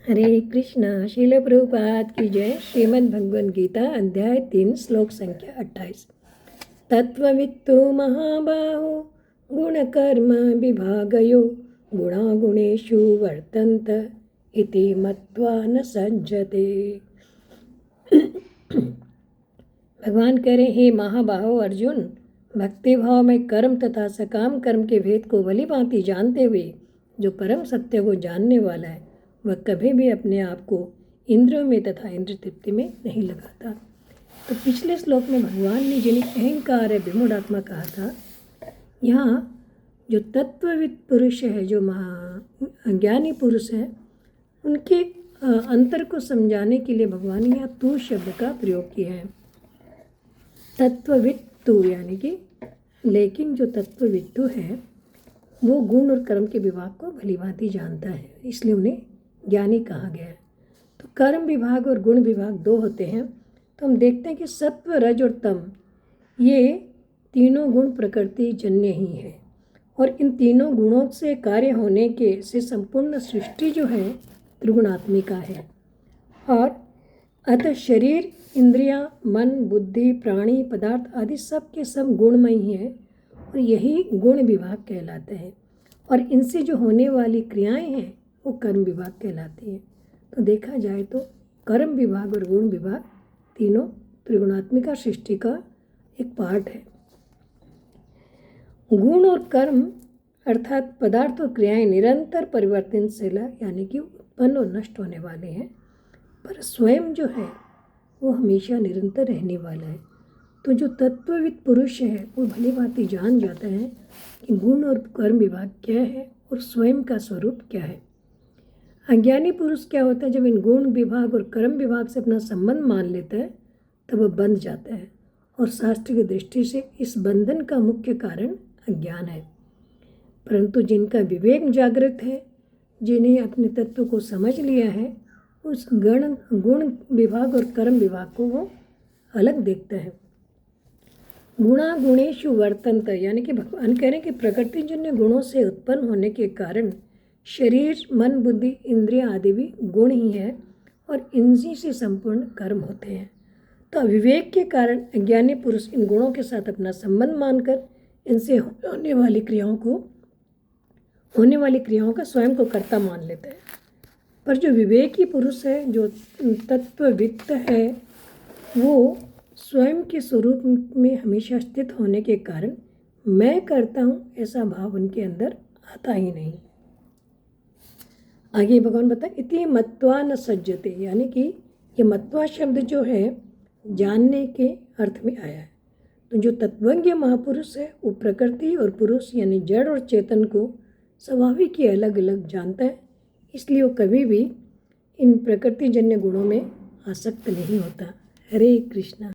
हरे कृष्णा। श्रील प्रभुपाद की जय। श्रीमद् भगवद गीता अध्याय 3 श्लोक संख्या 28। तत्ववित्तु महाबाहो गुणकर्म विभागयो गुणागुणेषु वर्तन्त इति मत्वा न सज्जते। भगवान कह रहे, हे महाबाहो अर्जुन, भक्ति भाव में कर्म तथा सकाम कर्म के भेद को भली भांति जानते हुए जो परम सत्य को जानने वाला है, वह कभी भी अपने आप को इंद्रियों में तथा इंद्रिय तृप्ति में नहीं लगाता। तो पिछले श्लोक में भगवान ने जिन्हें अहंकार है, विमूढ़ आत्मा कहा था, यहाँ जो तत्वविद पुरुष है, जो ज्ञानी पुरुष है, उनके अंतर को समझाने के लिए भगवान ने यहाँ तू शब्द का प्रयोग किया है। तत्ववित्तु यानी कि लेकिन जो तत्ववित्तु है वो गुण और कर्म के विभाग को भली भांति जानता है, इसलिए उन्हें ज्ञानी कहा गया है। तो कर्म विभाग और गुण विभाग दो होते हैं। तो हम देखते हैं कि सत्व, रज और तम ये तीनों गुण प्रकृति जन्य ही है, और इन तीनों गुणों से कार्य होने के से संपूर्ण सृष्टि जो है त्रिगुणात्मिका है। और अतः शरीर, इंद्रियां, मन, बुद्धि, प्राणी, पदार्थ आदि सब के सब गुणमयी हैं, और यही गुण विभाग कहलाते हैं। और इनसे जो होने वाली क्रियाएं हैं वो कर्म विभाग कहलाती हैं। तो देखा जाए तो कर्म विभाग और गुण विभाग तीनों त्रिगुणात्मिका सृष्टि का एक पार्ट है। गुण और कर्म अर्थात पदार्थ और क्रियाएं निरंतर परिवर्तनशील यानी कि उत्पन्न और नष्ट होने वाले हैं, पर स्वयं जो है वो हमेशा निरंतर रहने वाला है। तो जो तत्वविद पुरुष है वो भली भांति जान जाता है कि गुण और कर्म विभाग क्या है और स्वयं का स्वरूप क्या है। अज्ञानी पुरुष क्या होता है, जब इन गुण विभाग और कर्म विभाग से अपना संबंध मान लेता है तब वह बंध जाता है, और शास्त्र की दृष्टि से इस बंधन का मुख्य कारण अज्ञान है। परंतु जिनका विवेक जागृत है, जिन्हें अपने तत्व को समझ लिया है, उस गुण विभाग और कर्म विभाग को वो अलग देखता है। गुणा गुणेषु वर्तन्त यानी कि भगवान कह रहे हैं कि प्रकृतिजन्य गुणों से उत्पन्न होने के कारण शरीर, मन, बुद्धि, इंद्रियां आदि भी गुण ही है, और इन्हीं से संपूर्ण कर्म होते हैं। तो अविवेक के कारण अज्ञानी पुरुष इन गुणों के साथ अपना संबंध मानकर इनसे होने वाली क्रियाओं का स्वयं को कर्ता मान लेता है। पर जो विवेकी पुरुष है, जो तत्ववित्त है, वो स्वयं के स्वरूप में हमेशा स्थित होने के कारण मैं करता हूँ ऐसा भाव उनके अंदर आता ही नहीं। आगे भगवान बताए, इति मत्वा न सज्जते यानी कि ये मत्वा शब्द जो है जानने के अर्थ में आया है। तो जो तत्वज्ञ महापुरुष है वो प्रकृति और पुरुष यानी जड़ और चेतन को स्वाभाविक ही अलग अलग जानता है, इसलिए वो कभी भी इन प्रकृतिजन्य गुणों में आसक्त नहीं होता। हरे कृष्णा।